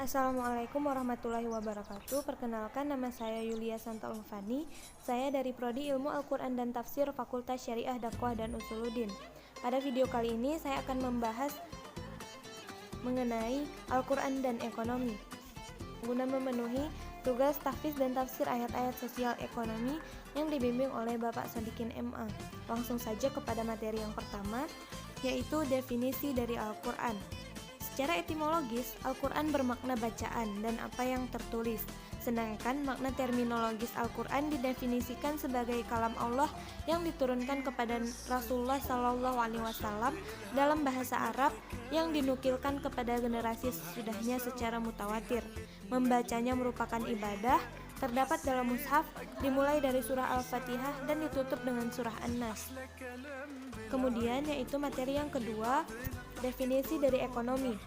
Assalamualaikum warahmatullahi wabarakatuh. Perkenalkan, nama saya Yulia Santa Ulfani. Saya dari Prodi Ilmu Al-Quran dan Tafsir Fakultas Syariah Dakwah dan Usuluddin. Pada video kali ini saya akan membahas mengenai Al-Quran dan ekonomi guna memenuhi tugas tahfiz dan tafsir ayat-ayat sosial ekonomi yang dibimbing oleh Bapak Sodikin MA. Langsung saja kepada materi yang pertama, yaitu definisi dari Al-Quran. Secara etimologis, Al-Quran bermakna bacaan dan apa yang tertulis. Sedangkan makna terminologis Al-Quran didefinisikan sebagai kalam Allah yang diturunkan kepada Rasulullah SAW dalam bahasa Arab yang dinukilkan kepada generasi sesudahnya secara mutawatir. Membacanya merupakan ibadah, terdapat dalam mushaf, dimulai dari surah Al-Fatihah dan ditutup dengan surah An-Nas. Kemudian yaitu materi yang kedua, definisi dari ekonomi.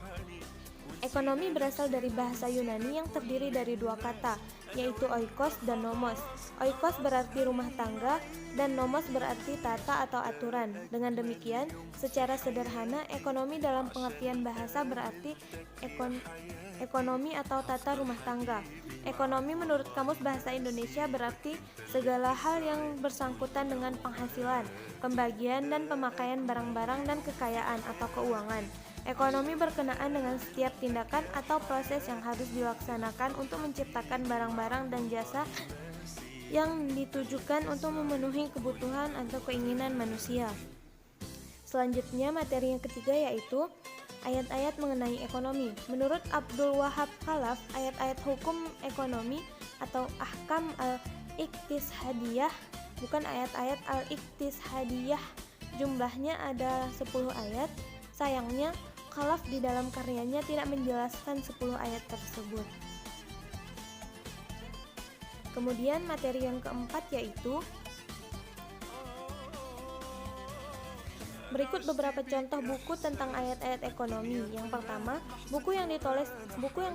Ekonomi berasal dari bahasa Yunani yang terdiri dari dua kata, yaitu oikos dan nomos. Oikos berarti rumah tangga dan nomos berarti tata atau aturan. Dengan demikian, secara sederhana, ekonomi dalam pengertian bahasa berarti ekonomi atau tata rumah tangga. Ekonomi menurut Kamus Bahasa Indonesia berarti segala hal yang bersangkutan dengan penghasilan, pembagian dan pemakaian barang-barang dan kekayaan atau keuangan. Ekonomi berkenaan dengan setiap tindakan atau proses yang harus dilaksanakan untuk menciptakan barang-barang dan jasa yang ditujukan untuk memenuhi kebutuhan atau keinginan manusia. Selanjutnya materi yang ketiga yaitu ayat-ayat mengenai ekonomi. Menurut Abdul Wahab Khalaf, ayat-ayat hukum ekonomi atau ahkam al-iqtisadiyah, bukan ayat-ayat al-iqtisadiyah, jumlahnya ada 10 ayat. Sayangnya, Khalaf di dalam karyanya tidak menjelaskan 10 ayat tersebut. Kemudian materi yang keempat yaitu berikut beberapa contoh buku tentang ayat-ayat ekonomi. Yang pertama, buku yang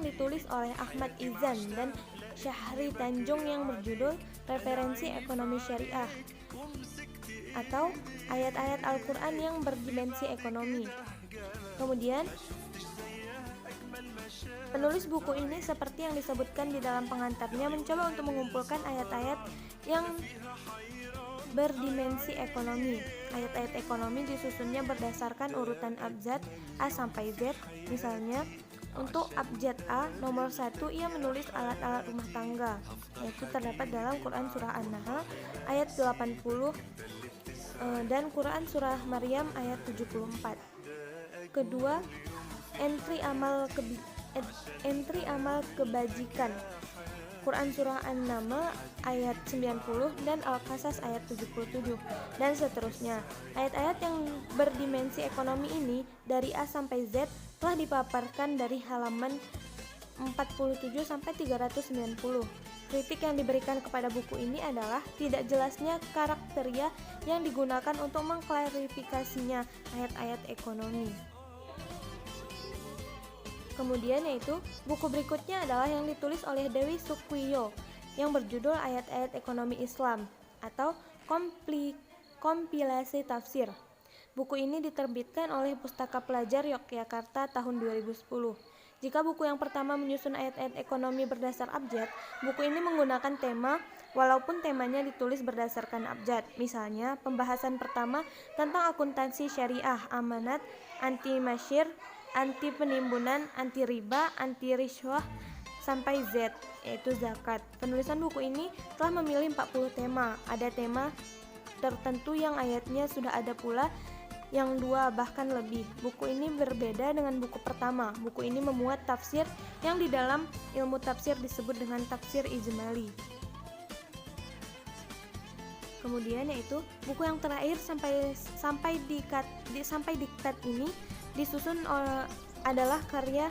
ditulis oleh Ahmad Izan dan Syahri Tanjung yang berjudul Referensi Ekonomi Syariah atau ayat-ayat Al-Quran yang berdimensi ekonomi. Kemudian, penulis buku ini seperti yang disebutkan di dalam pengantarnya mencoba untuk mengumpulkan ayat-ayat yang berdimensi ekonomi. Ayat-ayat ekonomi disusunnya berdasarkan urutan abjad A sampai Z. Misalnya, untuk abjad A nomor 1 ia menulis alat-alat rumah tangga, yaitu terdapat dalam Quran Surah An-Nahl ayat 80 dan Quran Surah Maryam ayat 74. Kedua, entry amal kebajikan, Quran Surah An-Naml ayat 90 dan Al-Qasas ayat 77 dan seterusnya. Ayat-ayat yang berdimensi ekonomi ini dari A sampai Z telah dipaparkan dari halaman 47 sampai 390. Kritik yang diberikan kepada buku ini adalah tidak jelasnya karakteria yang digunakan untuk mengklarifikasinya ayat-ayat ekonomi. Kemudian yaitu buku berikutnya adalah yang ditulis oleh Dewi Sukwiyo yang berjudul Ayat-ayat Ekonomi Islam atau Kompilasi Tafsir. Buku ini diterbitkan oleh Pustaka Pelajar Yogyakarta tahun 2010. Jika buku yang pertama menyusun ayat-ayat ekonomi berdasar abjad, buku ini menggunakan tema walaupun temanya ditulis berdasarkan abjad. Misalnya, pembahasan pertama tentang akuntansi syariah, amanat, anti masyir, anti penimbunan, anti riba, anti riswah, sampai Z, yaitu zakat. Penulisan buku ini telah memilih 40 tema. Ada tema tertentu yang ayatnya sudah ada pula yang 2 bahkan lebih. Buku ini berbeda dengan buku pertama. Buku ini memuat tafsir yang di dalam ilmu tafsir disebut dengan tafsir ijmali. Kemudian yaitu buku yang terakhir sampai diktat ini disusun adalah karya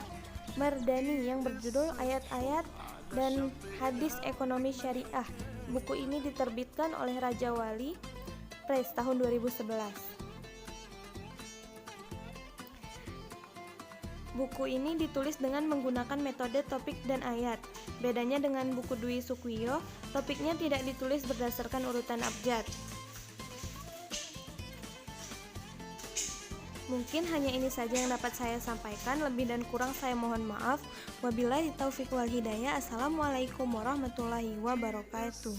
Mardani yang berjudul Ayat-ayat dan Hadis Ekonomi Syariah. Buku ini diterbitkan oleh Raja Wali Press tahun 2011. Buku ini ditulis dengan menggunakan metode topik dan ayat. Bedanya dengan buku Dwi Sukwiyo, topiknya tidak ditulis berdasarkan urutan abjad. Mungkin hanya ini saja yang dapat saya sampaikan, lebih dan kurang saya mohon maaf. Wabillahi taufiq wal hidayah. Assalamualaikum warahmatullahi wabarakatuh.